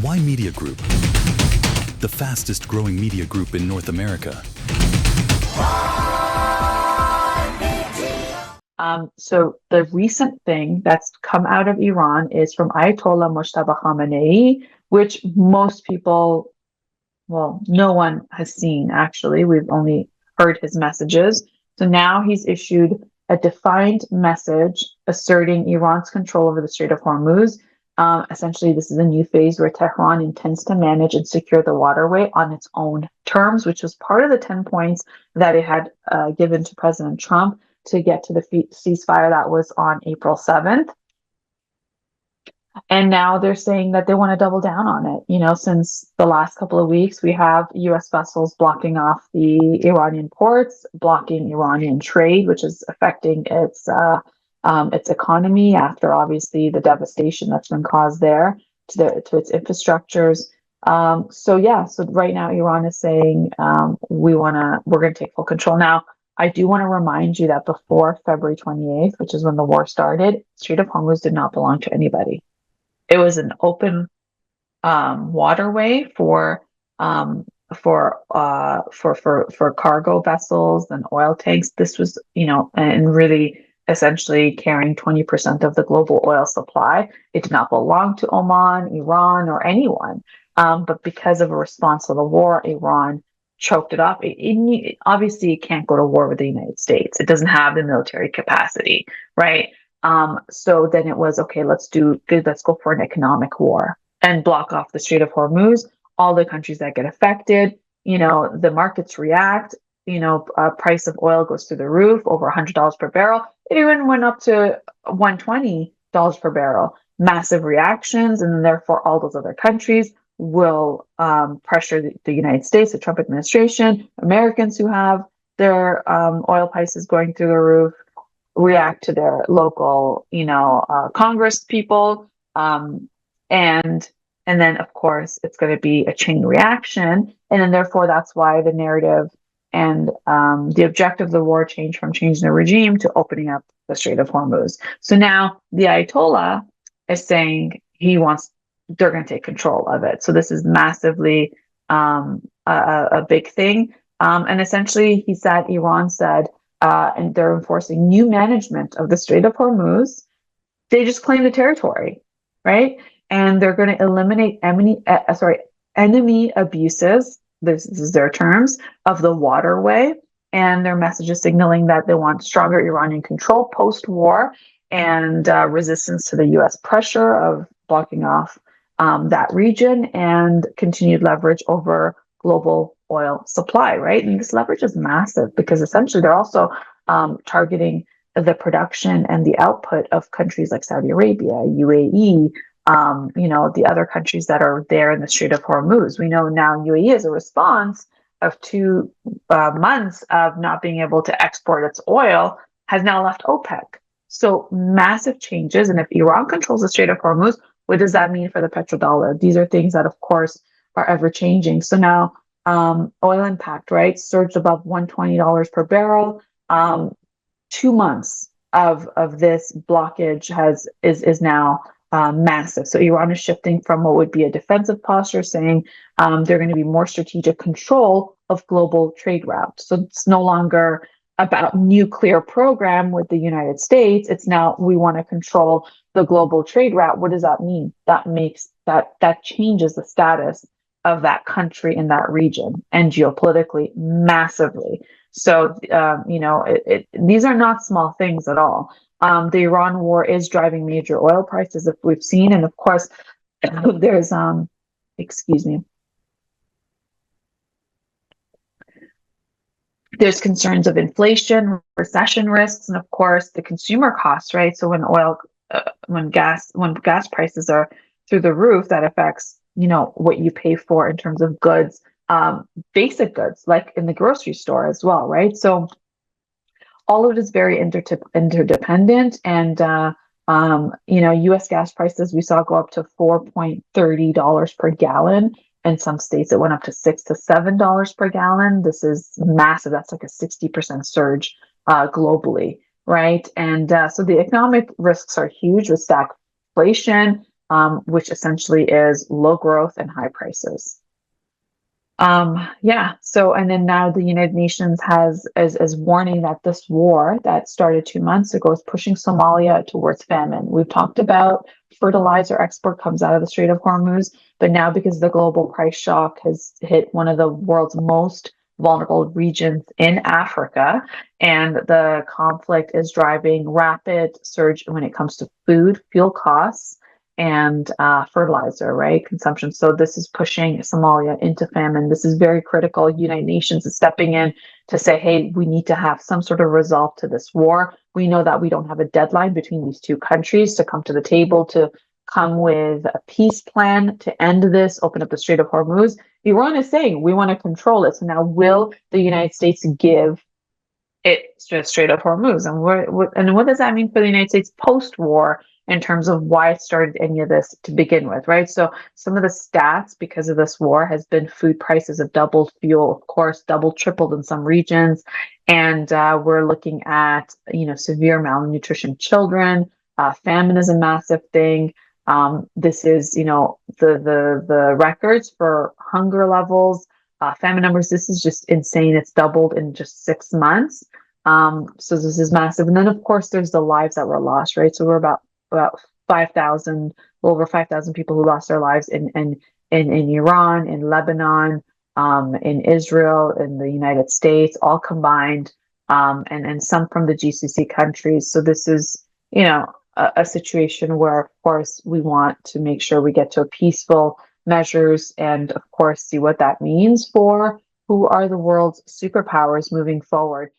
Why Media Group? The fastest growing media group in North America. So the recent thing that's come out of Iran is from Ayatollah Mojtaba Khamenei, which most people, well, no one has seen actually. We've only heard his messages. So now he's issued a defined message asserting Iran's control over the Strait of Hormuz. Essentially, this is a new phase where Tehran intends to manage and secure the waterway on its own terms, which was part of the 10 points that it had given to President Trump to get to the ceasefire that was on April 7th. And now they're saying that they want to double down on it. You know, since the last couple of weeks, we have US vessels blocking off the Iranian ports, blocking Iranian trade, which is affecting its economy after obviously the devastation that's been caused there to its infrastructures. So right now Iran is saying we're going to take full control. Now, I do want to remind you that before February 28th, which is when the war started, Strait of Hormuz did not belong to anybody. It was an open waterway for cargo vessels and oil tanks. This was, and really essentially carrying 20% of the global oil supply. It did not belong to Oman, Iran, or anyone. But because of a response to the war, Iran choked it up. Obviously, it can't go to war with the United States. It doesn't have the military capacity, right? So then it was, okay, let's go for an economic war and block off the Strait of Hormuz, all the countries that get affected, the markets react, price of oil goes through the roof, over $100 per barrel. It even went up to $120 per barrel. Massive reactions, and then therefore all those other countries will pressure the United States, the Trump administration, Americans who have their oil prices going through the roof, react to their local, Congress people, and then of course it's going to be a chain reaction, and then therefore that's why the narrative and the objective of the war changed from changing the regime to opening up the Strait of Hormuz. So now the Ayatollah is saying they're going to take control of it. So this is massively a big thing, and essentially Iran said. And they're enforcing new management of the Strait of Hormuz. They just claim the territory, right? And they're going to eliminate enemy abuses. This is their terms of the waterway, and their message is signaling that they want stronger Iranian control post-war and resistance to the U.S. pressure of blocking off that region and continued leverage over global oil supply, right? And this leverage is massive because essentially they're also targeting the production and the output of countries like Saudi Arabia, UAE, the other countries that are there in the Strait of Hormuz. We know now UAE is a response of 2 months of not being able to export its oil, has now left OPEC. So massive changes. And if Iran controls the Strait of Hormuz, what does that mean for the petrodollar? These are things that, of course, are ever changing. So now oil impact, right, surged above $120 per barrel. 2 months of this blockage is now massive. So Iran is shifting from what would be a defensive posture, saying they're going to be more strategic control of global trade routes. So it's no longer about nuclear program with the United States. It's now we want to control the global trade route. What does that mean? That changes the status of that country in that region and geopolitically massively. So, these are not small things at all. The Iran war is driving major oil prices, if we've seen. And of course, there's, there's concerns of inflation, recession risks, and of course the consumer costs, right? So when gas prices are through the roof, that affects, what you pay for in terms of goods, basic goods, like in the grocery store as well, right? So all of it is very interdependent. And, US gas prices, we saw go up to $4.30 per gallon. In some states, it went up to $6 to $7 per gallon. This is massive. That's like a 60% surge globally, right? And so the economic risks are huge with stagflation, which essentially is low growth and high prices. So, and then now the United Nations has is warning that this war that started 2 months ago is pushing Somalia towards famine. We've talked about fertilizer export comes out of the Strait of Hormuz, but now because the global price shock has hit one of the world's most vulnerable regions in Africa, and the conflict is driving rapid surge when it comes to food, fuel costs, and fertilizer, right, consumption. So this is pushing Somalia into famine. This is very critical. United Nations is stepping in to say, hey, we need to have some sort of resolve to this war. We know that we don't have a deadline between these two countries to come to the table to come with a peace plan to end this, open up the Strait of Hormuz. Iran is saying we want to control it. So now will the United States give it Strait of Hormuz? And what does that mean for the United States post-war in terms of why it started any of this to begin with, right? So some of the stats because of this war has been food prices have doubled, fuel, of course, doubled, tripled in some regions. And we're looking at, severe malnutrition children. Famine is a massive thing. This is, the records for hunger levels, famine numbers. This is just insane. It's doubled in just 6 months. So this is massive. And then, of course, there's the lives that were lost, right? So we're about 5,000, over 5,000 people who lost their lives in Iran, in Lebanon, in Israel, in the United States, all combined, and some from the GCC countries. So this is, a situation where, of course, we want to make sure we get to a peaceful measures and, of course, see what that means for who are the world's superpowers moving forward.